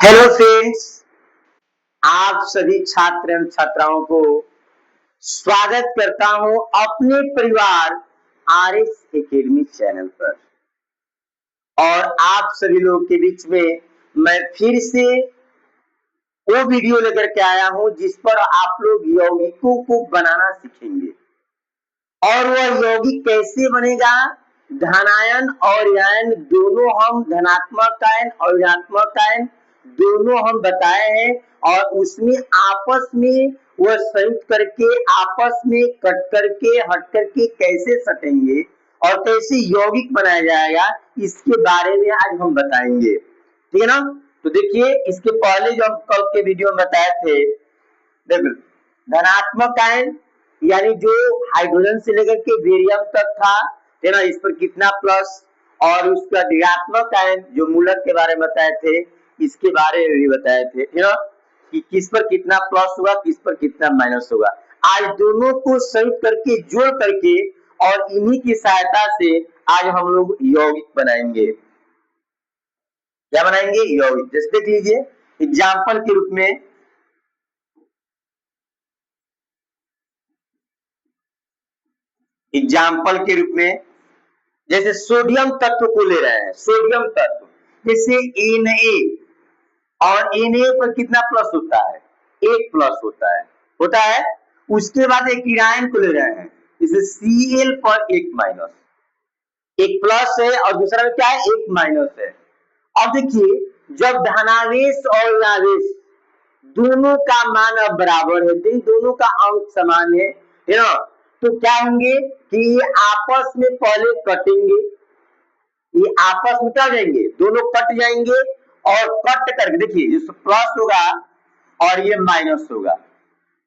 Hello friends, आप सभी छात्र एवं छात्राओं को स्वागत करता हूं अपने परिवार आर एस एकेडमी चैनल पर। और आप सभी लोगों के बीच में मैं फिर से वो वीडियो लेकर के आया हूं जिस पर आप लोग यौगिकों को बनाना सीखेंगे। और वह यौगिक कैसे बनेगा, धनायन और आयन दोनों हम धनात्मक आयन और ऋणात्मक आयन दोनों हम बताए हैं। और उसमें आपस में वह संयुक्त करके आपस में कट करके हट करके कैसे सटेंगे और कैसे यौगिक बनाया जाएगा, इसके बारे में आज हम बताएंगे। ठीक है ना। तो देखिए, इसके पहले जो हम कल के वीडियो में बताए थे, देखो धनात्मक आयन यानी जो हाइड्रोजन से लेकर के बेरियम तक था, है ना, इस पर कितना प्लस, और उसका ऋणात्मक आयन जो मूलक के बारे में बताए थे, इसके बारे में भी बताए थे, है ना, कि किस पर कितना प्लस होगा, किस पर कितना माइनस होगा। आज दोनों को संयुक्त करके जोड़ करके और इन्हीं की सहायता से आज हम लोग यौगिक बनाएंगे। क्या बनाएंगे? यौगिक। जैसे देख लीजिए एग्जाम्पल के रूप में, एग्जाम्पल के रूप में जैसे सोडियम तत्व को ले रहे हैं, सोडियम तत्व जैसे Na, और Na पर कितना प्लस होता है? एक प्लस होता है। उसके बाद एक इरायन को ले रहे हैं, जैसे Cl पर एक माइनस, एक प्लस है और दूसरा में क्या है? एक माइनस है। अब देखिए, जब धनावेश और ऋणावेश दोनों का मान अब बराबर है, दोनों का अंक समान है ना, तो क्या होंगे कि ये आपस में पहले कटेंगे, ये आपस में क्या जाएंगे? दोनों कट जाएंगे। और कट करके देखिए, जिस प्लस होगा और ये माइनस होगा,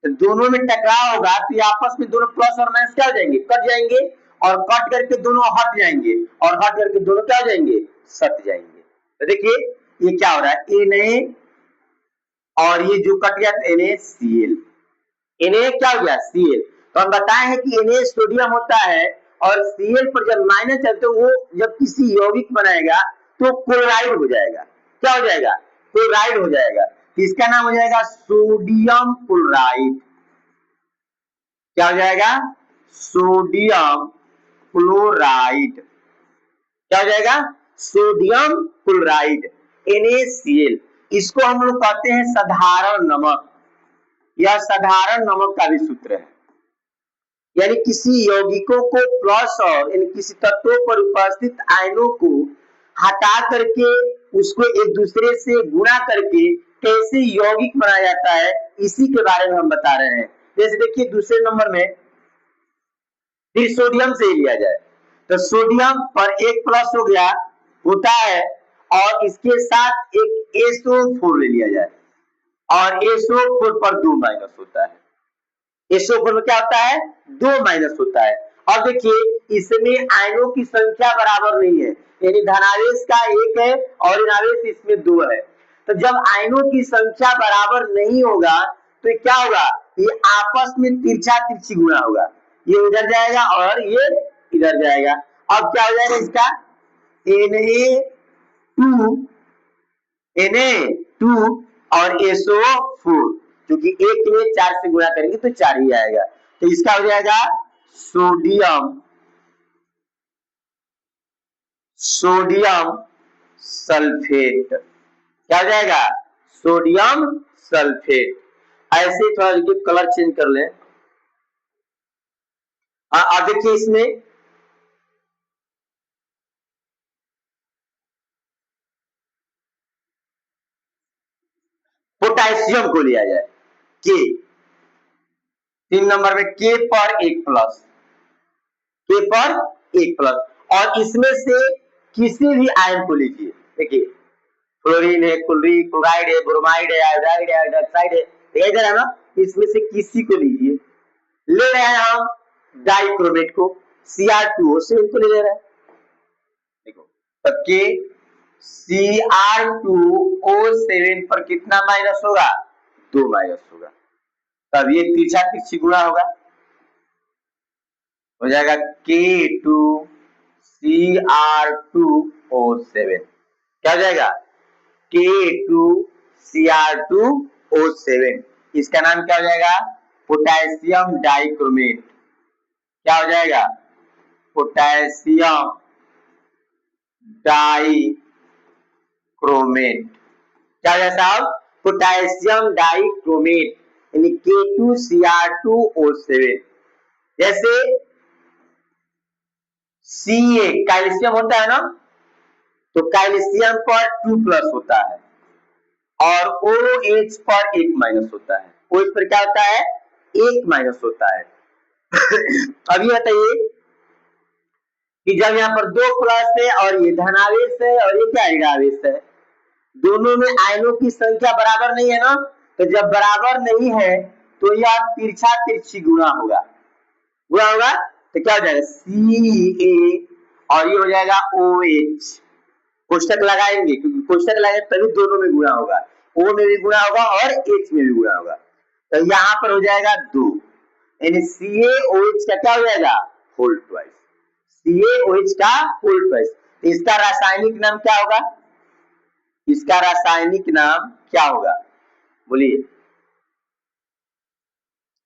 तो दोनों में टकराव होगा, तो ये आपस में दोनों प्लस और माइनस क्या हो जाएंगे? कट जाएंगे। और कट करके दोनों हट जाएंगे, और हट करके दोनों क्या हो जाएंगे? सट जाएंगे। तो देखिए ये क्या हो रहा है, Na और ये जो कट गया NaCl, Na क्या हो गया? Cl। तो हम बताए हैं कि Na सोडियम होता है और Cl पर जब माइनस है तो वो जब किसी यौगिक बनाएगा तो क्लोराइड हो जाएगा। क्या हो जाएगा? क्लोराइड हो जाएगा। तो इसका नाम हो जाएगा सोडियम क्लोराइड। क्या हो जाएगा? Sodium chloride. क्या हो जाएगा? Sodium chloride, NaCl। इसको हम लोग कहते हैं साधारण नमक। यह साधारण नमक का भी सूत्र है, यानी किसी यौगिकों को प्लस और यानी किसी तत्वों पर उपस्थित आयनों को हटा करके उसको एक दूसरे से गुणा करके कैसे यौगिक बनाया जाता है, इसी के बारे में हम बता रहे हैं। जैसे देखिए दूसरे नंबर में फिर सोडियम से ही लिया जाए, तो सोडियम पर एक प्लस हो गया होता है और इसके साथ एक SO4 ले लिया जाए, और SO4 पर 2 माइनस होता है। SO4 में क्या होता है? 2 माइनस होता है। और देखिए इसमें आयनों की संख्या बराबर नहीं है, यानी धनावेश का 1 है और ऋणावेश इसमें 2 है। तो जब आयनों की संख्या बराबर नहीं होगा तो क्या होगा? ये आपस में तिरछा तिरछी गुणा होगा, ये उधर जाएगा और ये इधर जाएगा। अब क्या हो जाएगा इसका? Na2 और SO4, क्योंकि एक में 4 से गुणा करेंगे तो 4 ही आएगा। तो इसका हो जाएगा सोडियम सल्फेट। क्या हो जाएगा? Sodium sulphate. ऐसे थोड़ा कलर चेंज कर ले। अब देखिए इसमें पोटेशियम को लिया जाए, के 3 नंबर में के पर एक प्लस, के पर एक प्लस, और इसमें से किसी भी आयन को लीजिए। देखिए फ्लोरीन है, क्लोराइड है, ब्रोमाइड है, आयोडाइड है, हाइड्रोक्साइड है, इधर है ना, इसमें से किसी को लीजिए। ले रहे हैं हम डाइक्रोमेट को, Cr2O7 को ले रहे हैं। देखो तब के Cr2O7 पर कितना माइनस होगा? 2 माइनस होगा। तब ये तिरछा तिरछी गुणा होगा, हो जाएगा K2Cr2O7। क्या हो जाएगा? K2 Cr2O7, इसका नाम क्या हो जाएगा? Potassium dichromate. क्या हो जाएगा? Potassium dichromate. क्या हो जाएगा साहब? पोटेशियम डाइक्रोमेट यानी K2Cr2O7। जैसे Ca कैल्शियम होता है ना, तो कैल्शियम पर 2+ होता है और OH पर 1- होता है। OH पर क्या होता है? 1- होता है। अब ये बताइए कि जब यहाँ पर 2+ है और ये धनावेश है और ये क्या ऋणावेश है, दोनों में आयनों की संख्या बराबर नहीं है ना, तो जब बराबर नहीं है तो यह तिरछा तिरछी गुणा होगा। तो क्या हो जाएगा? Ca और ये हो जाएगा OH। कोष्टक लगाएंगे क्योंकि कोष्टक लगाएंगे तभी दोनों में गुणा होगा, O में भी गुणा होगा और H में भी गुणा होगा। तो यहाँ पर हो जाएगा 2 यानी CaOH का क्या हो जाएगा? Whole twice. CaOH का होल ट्वाइस। इसका रासायनिक नाम क्या होगा? इसका रासायनिक नाम क्या होगा? बोलिए।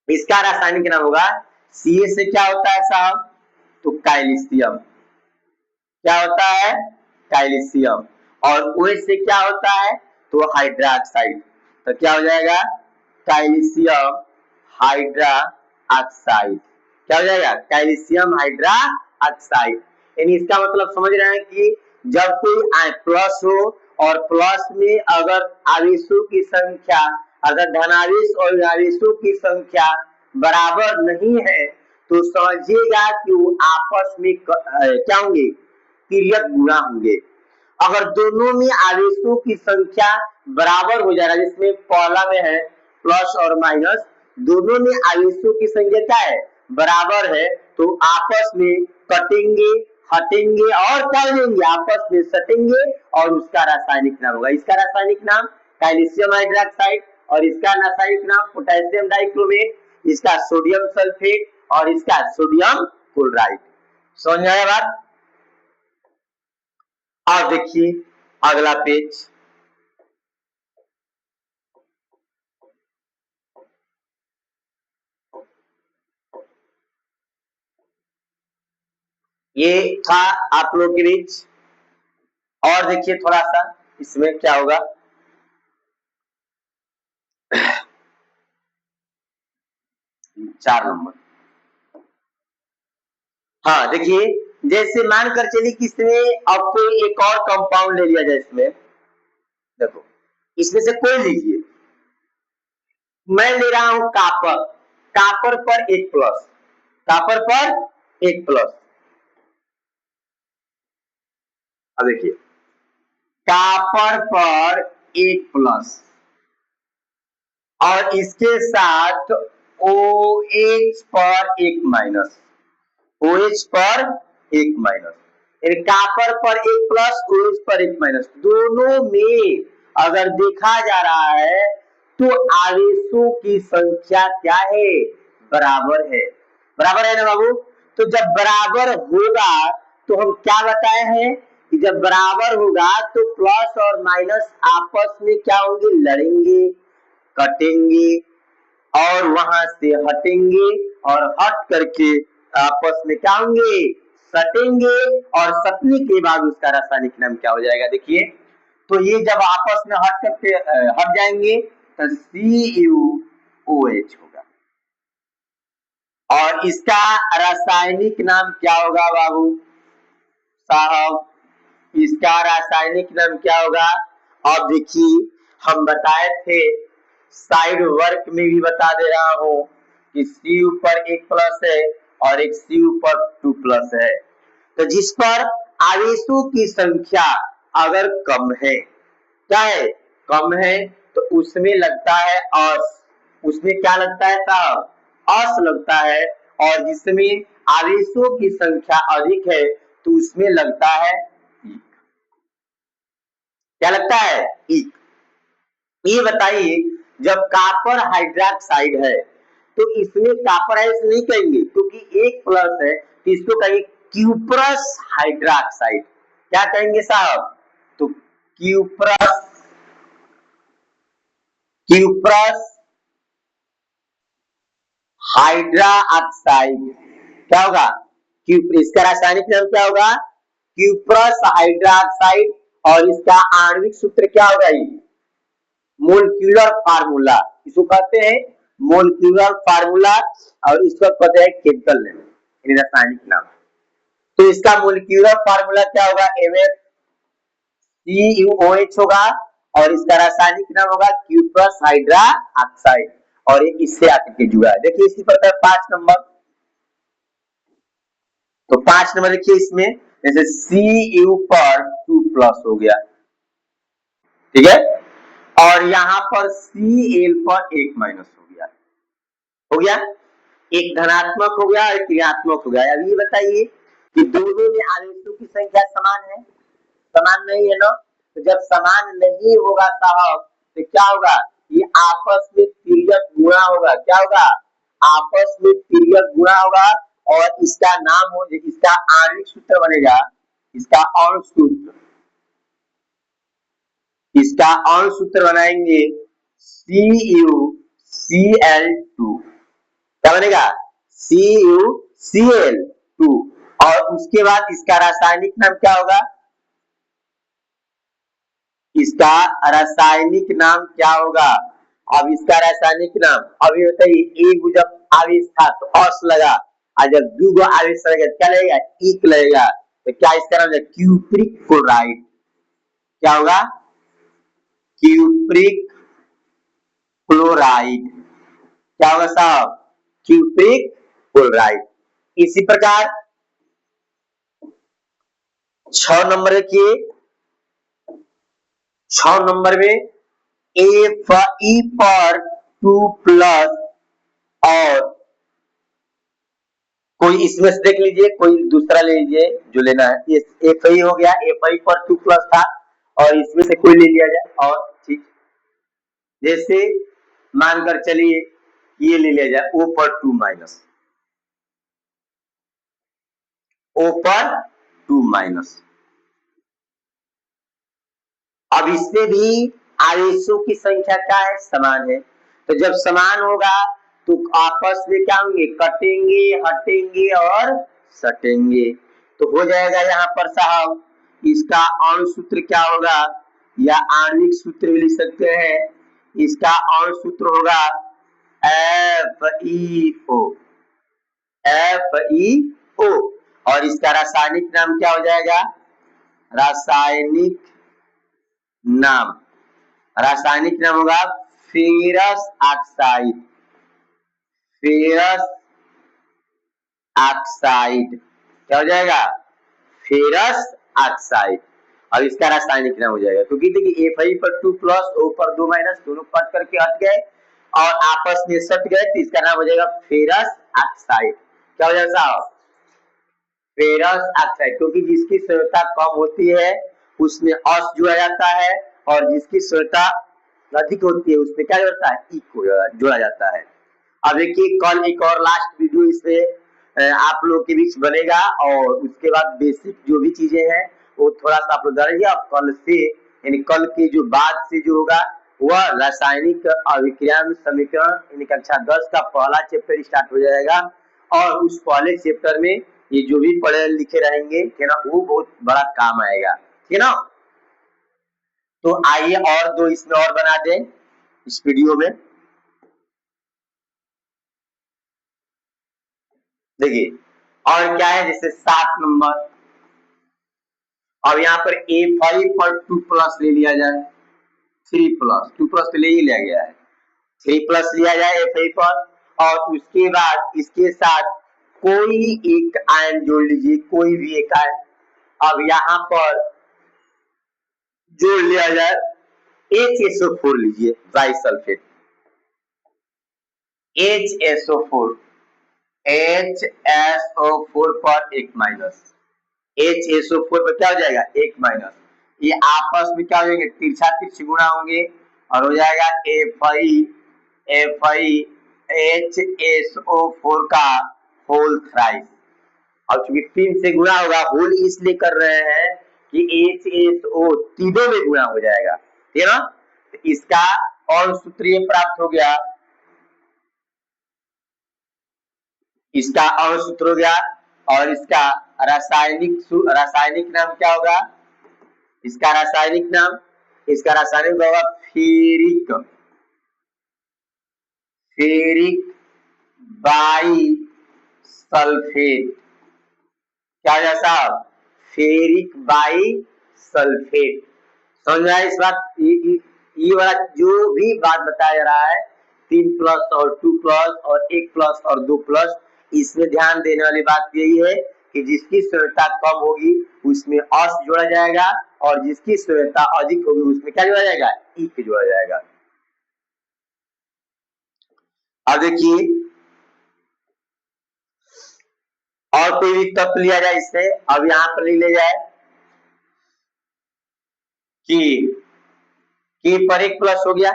इसका रासायनिक नाम होगा, Ca से क्या होता है साहब? तो कैल्शियम। क्या होता है? कैल्शियम। और OH से क्या होता है? तो हाइड्रोक्साइड। तो क्या हो जाएगा? Calcium hydroxide. क्या हो जाएगा? Calcium hydroxide. यानी इसका मतलब समझ रहे हैं कि जब कोई प्लस हो और प्लस में अगर आवेशों की संख्या, अगर धनावेश और ऋणावेशों की संख्या बराबर नहीं है तो समझिएगा कि वो आपस में क्या होंगे? तिर्यक गुणा होंगे। अगर दोनों में आवेशों की संख्या बराबर हो जाएगा, जिसमें पहला में है प्लस और माइनस, दोनों में आवेशों की संख्या क्या है? बराबर है, तो आपस में कटेंगे, हटेंगे और क्या देंगे? आपस में सटेंगे और उसका रासायनिक नाम होगा। इसका रासायनिक नाम कैल्शियम हाइड्रोक्साइड और इसका रासायनिक नाम पोटेशियम डाइक्रोमेट, इसका सोडियम सल्फेट और इसका सोडियम क्लोराइड। समझ में आया बात? अब देखिए अगला पेज। ये था आप लोग के बीच। और देखिए थोड़ा सा इसमें क्या होगा। 4 नंबर। हाँ देखिए, जैसे मानकर चलिए कि इसमें अब कोई एक और कंपाउंड ले लिया जाए। इसमें देखो, इसमें से कोई लीजिए। मैं ले रहा हूं कापर। कापर पर 1+, कापर पर 1+। अब देखिए, कापर पर 1+ और इसके साथ OH पर 1-, OH पर 1-, यानी कापर पर 1+, OH पर 1-, दोनों में अगर देखा जा रहा है तो आवेशों की संख्या क्या है? बराबर है। बराबर है ना बाबू? तो जब बराबर होगा तो हम क्या बताए हैं कि जब बराबर होगा तो प्लस और माइनस आपस में क्या होंगे? लड़ेंगे, कटेंगे और वहां से हटेंगे और हट करके आपस में क्या होंगे? सटेंगे और सटने के बाद उसका रासायनिक नाम क्या हो जाएगा? देखिए, तो ये जब आपस में हट करके हट जाएंगे तो CuOH होगा और इसका रासायनिक नाम क्या होगा बाबू साहब? इसका रासायनिक नाम क्या होगा? अब देखिए, हम बताए थे, साइड वर्क में भी बता दे रहा हूं कि Cu पर 1+ है और एक Cu पर 2+ है। तो जिस पर आवेशों की संख्या अगर कम है, क्या है? कम है, तो उसमें लगता है अस। उसमें क्या लगता है साहब? अस लगता है। और जिसमें आवेशों की संख्या अधिक है तो उसमें लगता है इक। क्या लगता है? इक। ये बताइए, जब कापर हाइड्रोक्साइड है तो इसमें कापर है नहीं कहेंगे क्योंकि 1+ है, तो इसको कहेंगे क्यूप्रस हाइड्रोक्साइड। क्या कहेंगे साहब? तो क्यूप्रस क्यूप्रस हाइड्रा ऑक्साइड क्या होगा? इसका रासायनिक नाम क्या होगा? Cuprous hydra oxide. और इसका आणविक सूत्र क्या होगा? ये मोलिक्यूलर फार्मूला, इसको कहते हैं मोलिक्यूलर फार्मूला। और इसको कहते हैं केमिकल नेम, यानी रासायनिक नाम। तो इसका मोलिक्यूलर फार्मूला क्या होगा? MnCuOH होगा। और इसका रासायनिक नाम होगा क्यूप्रस हाइड्रा ऑक्साइड। और ये इससे आकर के जुड़ा है। देखिए इसी प्रकार 5 नंबर, तो 5 नंबर देखिए इसमें जैसे Cu पर 2+ हो गया, ठीक है। और यहाँ पर Cl पर 1- हो गया, हो गया। एक धनात्मक हो गया, एक ऋणात्मक हो गया। अब ये बताइए कि दोनों में आवेशों की संख्या समान है? समान नहीं है ना। तो जब समान नहीं होगा साहब तो क्या होगा? ये आपस में तिर्यक गुणा होगा। क्या होगा? आपस में तिर्यक गुणा होगा। और इसका नाम हो, इसका आणविक सूत्र बनेगा, इसका अणु सूत्र, इसका अणु सूत्र बनाएंगे CuCl2। क्या बनेगा? CuCl2। और उसके बाद इसका रासायनिक नाम क्या होगा? इसका रासायनिक नाम क्या होगा? अब इसका रासायनिक नाम, अभी बताइए, एक जब आवेश था तो अस लगा, और जब दो आवेश लगेगा क्या लगेगा? इक लगेगा। तो क्या इसका नाम है? Cupric chloride. क्या होगा? Cupric chloride. क्या होगा साहब? Cupric chloride. इसी प्रकार 6 नंबर देखिए, 6 नंबर में Fe पर 2+ और कोई इसमें से देख लीजिए, कोई दूसरा ले लीजिए जो लेना है। ये Fe हो गया, Fe पर 2+ था, और इसमें से कोई ले लिया जाए। और ठीक जैसे मानकर चलिए ये ले लिया जाए O पर 2-, O पर 2-। अब इसमें भी आवेशों की संख्या क्या है? समान है। तो जब समान होगा तो आपस में क्या होंगे? कटेंगे, हटेंगे और सटेंगे। तो हो जाएगा यहाँ पर साहब, इसका अणु सूत्र क्या होगा? या आणविक सूत्र भी लिख सकते हैं। इसका अणु सूत्र होगा FeO, FeO। और इसका रासायनिक नाम क्या हो जाएगा? रासायनिक नाम, रासायनिक नाम होगा फेरस ऑक्साइड, फेरस ऑक्साइड। क्या हो जाएगा? Ferrous oxide. और इसका रासायनिक नाम हो जाएगा, क्योंकि देखिए Fe पर 2+, O पर 2-, दोनों कट करके हट गए और आपस में सट गए, तो इसका नाम हो जाएगा फेरस ऑक्साइड। क्या हो जाएगा साहब? Ferrous oxide. क्योंकि जिसकी सांद्रता कम होती है उसमें अस जोड़ा जाता है, और जिसकी सांद्रता अधिक होती है उसमें क्या जोड़ता है? इक को जोड़ा जाता है। अब देखिए कल एक और लास्ट वीडियो इसमें आप लोग के बीच बनेगा, और उसके बाद बेसिक जो भी चीजें हैं वो थोड़ा सा आप लोग जानेंगे। अब कल से, यानी कल के जो बाद से जो होगा वह रासायनिक अभिक्रिया समीकरण, यानी कक्षा 10 का पहला चैप्टर स्टार्ट हो जाएगा। और उस पहले चैप्टर में ये जो भी पढ़े लिखे रहेंगे है ना, वो बहुत बड़ा काम आएगा, ठीक है ना। तो आइए और दो इसमें और बना दें इस वीडियो में। देखिए और क्या है, जैसे 7 नंबर। अब यहाँ पर A5 पर 2+ ले लिया जाए, 3+, 2+ तो ले ही लिया गया है, 3+ लिया जाए Fa पर। और उसके बाद इसके साथ कोई एक आयन जोड़ लीजिए, कोई भी एक आयन। अब यहाँ पर जोड़ लिया जाए HSO4 लीजिए, डाइसल्फेट, HSO4, HSO4 पर 1-, HSO4 पर क्या हो जाएगा? 1-। ये आपस में क्या हो जाएंगे? तिरछा तिरछी गुणा होंगे, और हो जाएगा FeHSO4 का होल थ्राइस। और चूंकि 3 से गुणा होगा, होल इसलिए कर रहे हैं कि HSO तीनों में गुणा हो जाएगा, ठीक है ना। तो इसका और सूत्र ये प्राप्त हो गया, इसका और सूत्र हो गया, और इसका रासायनिक नाम क्या होगा, इसका रासायनिक नाम, इसका रासायनिक होगा फेरिक बाई सल्फेट। क्या हो जाए साहब, फेरिक बाई सल्फेट। समझ में आया इस बात, ये वाला जो भी बात बताया जा रहा है 3 प्लस और 2 प्लस और 1 प्लस और 2 प्लस, इसमें ध्यान देने वाली बात यही है कि जिसकी स्थिरता कम होगी उसमें अस जोड़ा जाएगा, और जिसकी स्थिरता अधिक होगी उसमें क्या जोड़ा जाएगा, इक जोड़ा जाएगा। अब देखिए और कोई भी तत्व लिया जाए इससे, अब यहां पर ले जाए कि के पर 1 प्लस हो गया,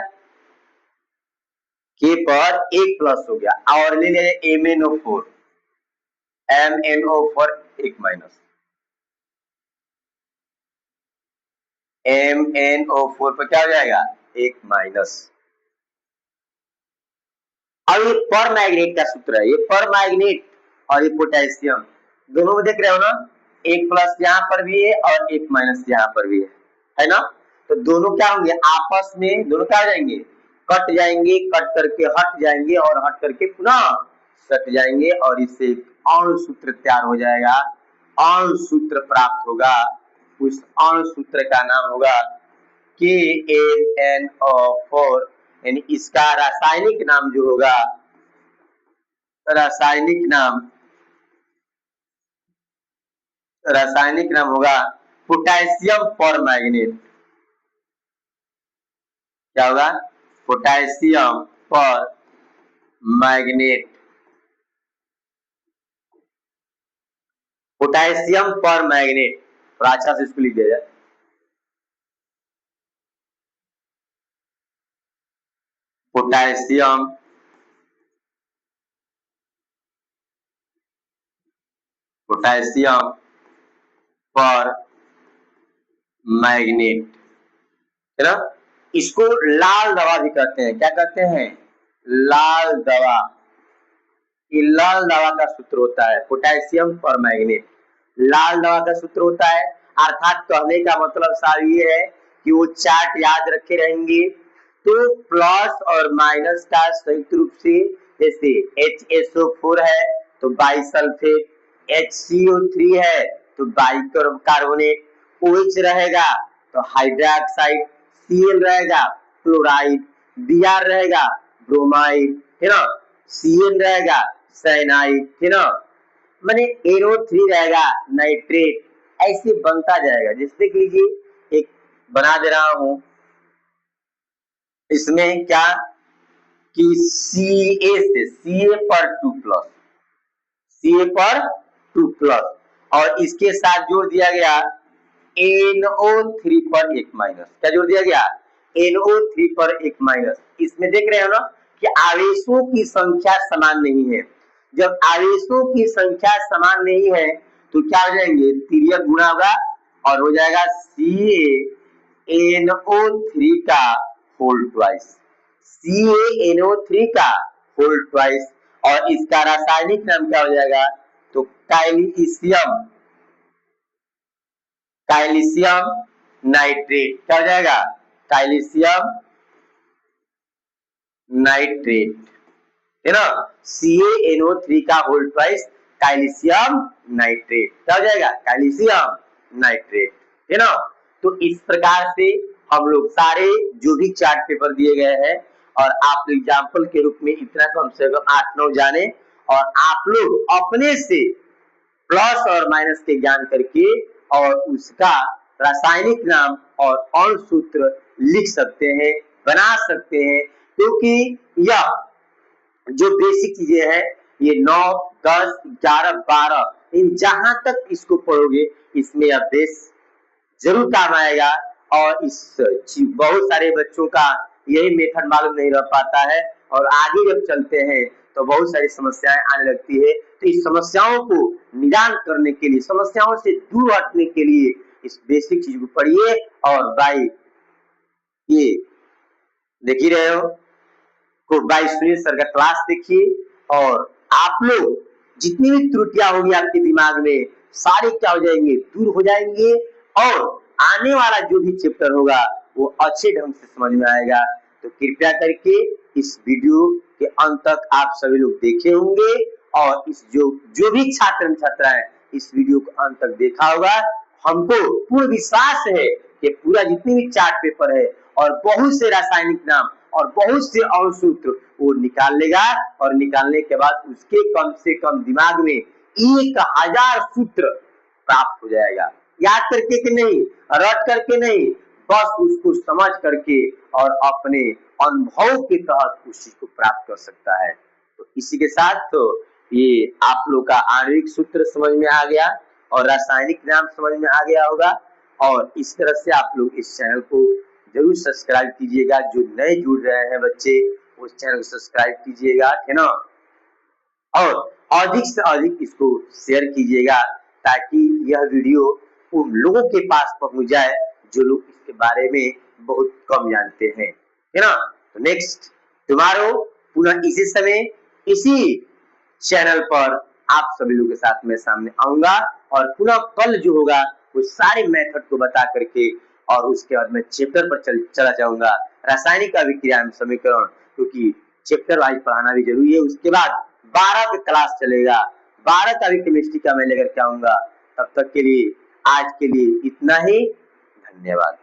के पर 1 प्लस हो गया, और ले जाए MnO4 1 माइनस, MnO4 पर क्या हो जाएगा, 1 माइनस। अब ये पर मैग्नेट का सूत्र है, ये पर मैग्नेट और ये पोटेशियम दोनों में देख रहे हो ना, 1 प्लस यहाँ पर भी है और 1 माइनस यहाँ पर भी है ना। तो दोनों क्या होंगे आपस में, दोनों क्या हो जाएंगे, कट जाएंगे, कट करके हट जाएंगे और हट करके पुनः सट जाएंगे, और इससे अणु सूत्र तैयार हो जाएगा, अणु सूत्र प्राप्त होगा। उस अणु सूत्र का नाम होगा KnNO4, यानी इसका रासायनिक नाम जो होगा, रासायनिक नाम होगा पोटेशियम पर मैग्नेट। क्या होगा, पोटेशियम पर मैग्नेट, पोटेशियम पर मैग्नेट। थोड़ा अच्छा से इसको लिख दिया जाए, पोटेशियम पर मैग्नेट, है ना। इसको लाल दवा भी कहते हैं, क्या कहते हैं, लाल दवा। ये लाल दवा का सूत्र होता है, पोटेशियम पर मैग्नेट लाल दवा का सूत्र होता है। अर्थात कहने का मतलब सार ये है कि वो चार्ट याद रखे रहेंगे, तो प्लस और माइनस का संयुक्त रूप से, जैसे HSO4 है तो बाइसल्फेट, HCO3 है तो बाइकार्बोनेट, OH रहेगा तो हाइड्रोक्साइड, Cl रहेगा क्लोराइड, Br रहेगा ब्रोमाइड, है ना, Cn रहेगा साइनाइड, है ना, माने NO3 रहेगा नाइट्रेट, ऐसे बनता जाएगा। जैसे देख लीजिए एक बना दे रहा हूं, इसमें क्या कि Ca से Ca पर 2 प्लस, Ca पर 2 प्लस, और इसके साथ जोड़ दिया गया NO3 पर 1 माइनस। क्या जोड़ दिया गया, NO3 पर 1 माइनस। इसमें देख रहे हो ना कि आवेशों की संख्या समान नहीं है। जब आवेशों की संख्या समान नहीं है तो क्या हो जाएंगे, तिर्यक गुणा होगा और हो जाएगा CaNO3 का होल ट्वाइस, CaNO3 का होल ट्वाइस, और इसका रासायनिक नाम क्या हो जाएगा, तो कैल्शियम नाइट्रेट। क्या हो जाएगा, कैल्शियम नाइट्रेट, है ना, CaNO3 का होल ट्वाइस कैल्शियम नाइट्रेट। क्या हो जाएगा, कैल्शियम नाइट्रेट, है ना। तो इस प्रकार से हम लोग सारे जो भी चार्ट पेपर दिए गए हैं, और आप लोग एग्जाम्पल के रूप में इतना कम से कम 8-9 जाने, और आप लोग अपने से प्लस और माइनस के ज्ञान करके और उसका रासायनिक नाम और अणु सूत्र लिख सकते हैं, बना सकते हैं, क्योंकि यह जो बेसिक चीजें हैं ये 9, 10, 11, 12 इन जहां तक इसको पढ़ोगे इसमें यह बेस जरूर काम आएगा। और इस बहुत सारे बच्चों का यही मेथड मालूम नहीं रह पाता है, और आगे जब चलते हैं तो बहुत सारी समस्याएं आने लगती है। तो इस समस्याओं को निदान करने के लिए, समस्याओं से दूर हटने के लिए इस बेसिक चीज को पढ़िए, और भाई ये देख ही रहे हो, को बाई सुनील सर का क्लास देखिए और आप लोग जितनी भी त्रुटियां होगी आपके दिमाग में सारे क्या हो जाएंगे, दूर हो जाएंगे और आने वाला जो भी चैप्टर होगा वो अच्छे ढंग से समझ में आएगा। तो कृपया करके इस वीडियो के अंत तक आप सभी लोग देखे होंगे और इस जो भी छात्र छात्राएं इस वीडियो को अंत तक देखा होगा, हमको पूर्ण विश्वास है कि पूरा जितनी भी चार्ट पेपर है और बहुत से रासायनिक नाम और बहुत से और सूत्र वो निकाल लेगा और निकालने के बाद उसके कम से कम दिमाग में 1000 सूत्र प्राप्त हो जाएगा। याद करके कि नहीं, रट करके नहीं, बस उसको समझ करके और अपने अनुभव के तहत उस चीज को प्राप्त कर सकता है। तो इसी के साथ तो ये आप लोग का आणविक सूत्र समझ में आ गया और रासायनिक नाम समझ में आ गया होगा और इस तरह से आप लोग इस चैनल को जरूर सब्सक्राइब कीजिएगा। जो नए जुड़ रहे हैं बच्चे उस चैनल को सब्सक्राइब कीजिएगा, है ना, और अधिक से अधिक इसको शेयर कीजिएगा ताकि यह वीडियो उन लोगों के पास पहुंच जाए जो लोग इसके बारे में बहुत कम जानते हैं, है ना। तो नेक्स्ट टुमारो पुनः इसी समय इसी चैनल पर आप सभी लोगों के साथ मैं सामने आऊंगा और पुनः कल जो होगा वो सारे मेथड को बता करके और उसके बाद मैं चैप्टर पर चला जाऊंगा रासायनिक अभिक्रिया में समीकरण, क्योंकि चैप्टर वाइज पढ़ाना भी जरूरी है। उसके बाद 12 का क्लास चलेगा, 12 का भी केमिस्ट्री का मैं लेकर के आऊंगा। तब तक के लिए आज के लिए इतना ही, धन्यवाद।